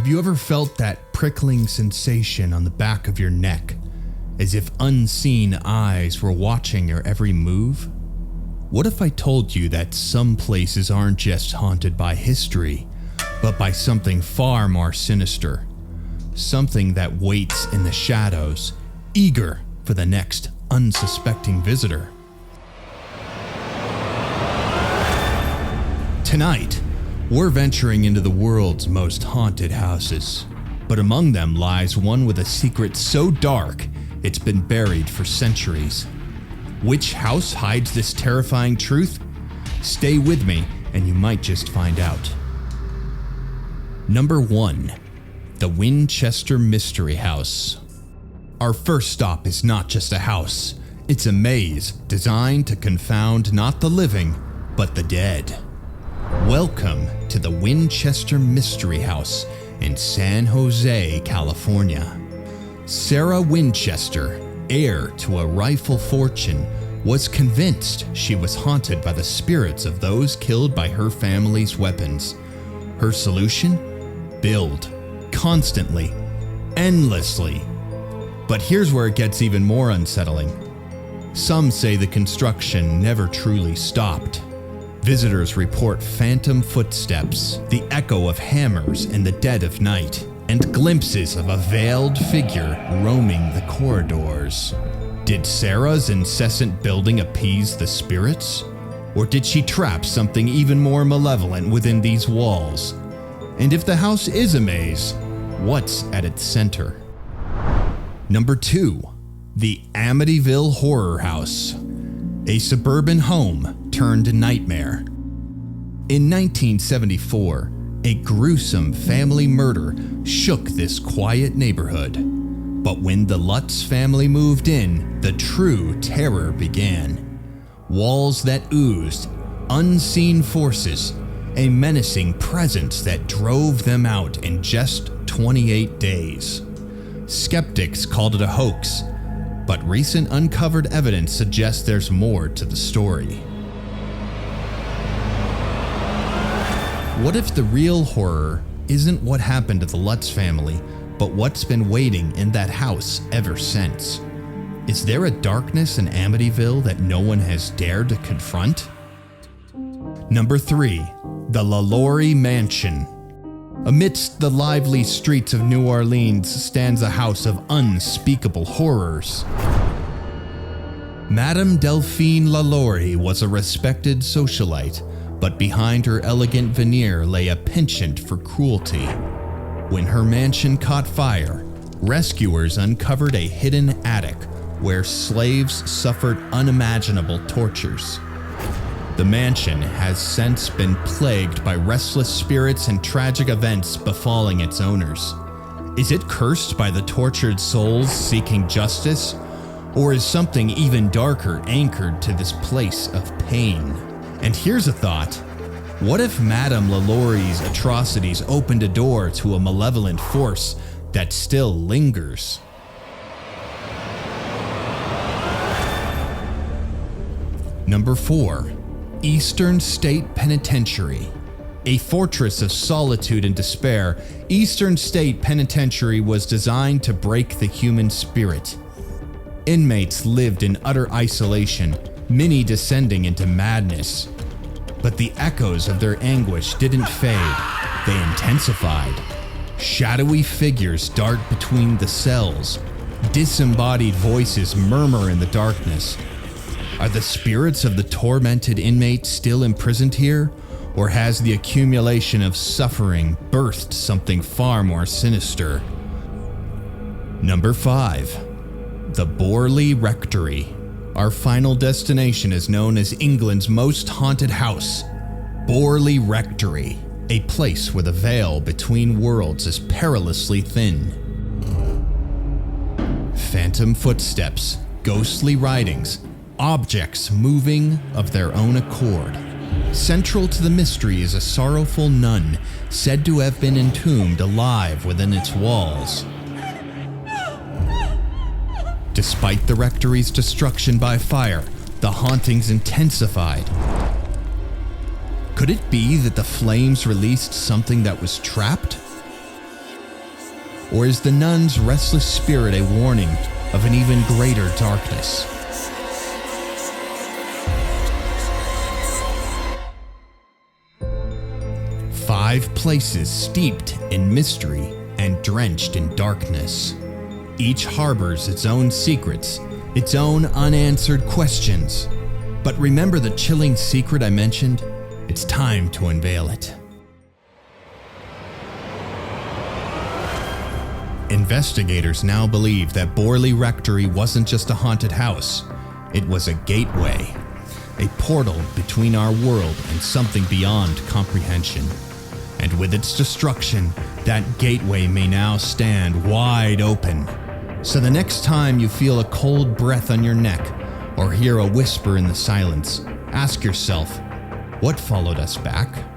Have you ever felt that prickling sensation on the back of your neck, as if unseen eyes were watching your every move? What if I told you that some places aren't just haunted by history, but by something far more sinister? Something that waits in the shadows, eager for the next unsuspecting visitor. Tonight, we're venturing into the world's most haunted houses, but among them lies one with a secret so dark it's been buried for centuries. Which house hides this terrifying truth? Stay with me and you might just find out. Number 1. The Winchester Mystery House. Our first stop is not just a house, it's a maze designed to confound not the living, but the dead. Welcome to the Winchester Mystery House in San Jose, California. Sarah Winchester, heir to a rifle fortune, was convinced she was haunted by the spirits of those killed by her family's weapons. Her solution? Build. Constantly. Endlessly. But here's where it gets even more unsettling. Some say the construction never truly stopped. Visitors report phantom footsteps, the echo of hammers in the dead of night, and glimpses of a veiled figure roaming the corridors. Did Sarah's incessant building appease the spirits? Or did she trap something even more malevolent within these walls? And if the house is a maze, what's at its center? Number 2. The Amityville Horror House. A suburban home turned nightmare. In 1974, a gruesome family murder shook this quiet neighborhood. But when the Lutz family moved in, the true terror began. Walls that oozed, unseen forces, a menacing presence that drove them out in just 28 days. Skeptics called it a hoax, but recent uncovered evidence suggests there's more to the story. What if the real horror isn't what happened to the Lutz family, but what's been waiting in that house ever since? Is there a darkness in Amityville that no one has dared to confront? Number 3. The LaLaurie Mansion. Amidst the lively streets of New Orleans stands a house of unspeakable horrors. Madame Delphine LaLaurie was a respected socialite, but behind her elegant veneer lay a penchant for cruelty. When her mansion caught fire, rescuers uncovered a hidden attic where slaves suffered unimaginable tortures. The mansion has since been plagued by restless spirits and tragic events befalling its owners. Is it cursed by the tortured souls seeking justice? Or is something even darker anchored to this place of pain? And here's a thought. What if Madame LaLaurie's atrocities opened a door to a malevolent force that still lingers? Number 4. Eastern State Penitentiary. A fortress of solitude and despair, Eastern State Penitentiary was designed to break the human spirit. Inmates lived in utter isolation, many descending into madness. But the echoes of their anguish didn't fade, they intensified. Shadowy figures dart between the cells. Disembodied voices murmur in the darkness. Are the spirits of the tormented inmates still imprisoned here? Or has the accumulation of suffering birthed something far more sinister? Number 5. The Borley Rectory. Our final destination is known as England's most haunted house, Borley Rectory, a place where the veil between worlds is perilously thin. Phantom footsteps, ghostly writings, objects moving of their own accord. Central to the mystery is a sorrowful nun said to have been entombed alive within its walls. Despite the rectory's destruction by fire, the hauntings intensified. Could it be that the flames released something that was trapped? Or is the nun's restless spirit a warning of an even greater darkness? Five places steeped in mystery and drenched in darkness. Each harbors its own secrets, its own unanswered questions. But remember the chilling secret I mentioned? It's time to unveil it. Investigators now believe that Borley Rectory wasn't just a haunted house. It was a gateway, a portal between our world and something beyond comprehension. And with its destruction, that gateway may now stand wide open. So the next time you feel a cold breath on your neck or hear a whisper in the silence, ask yourself, what followed us back?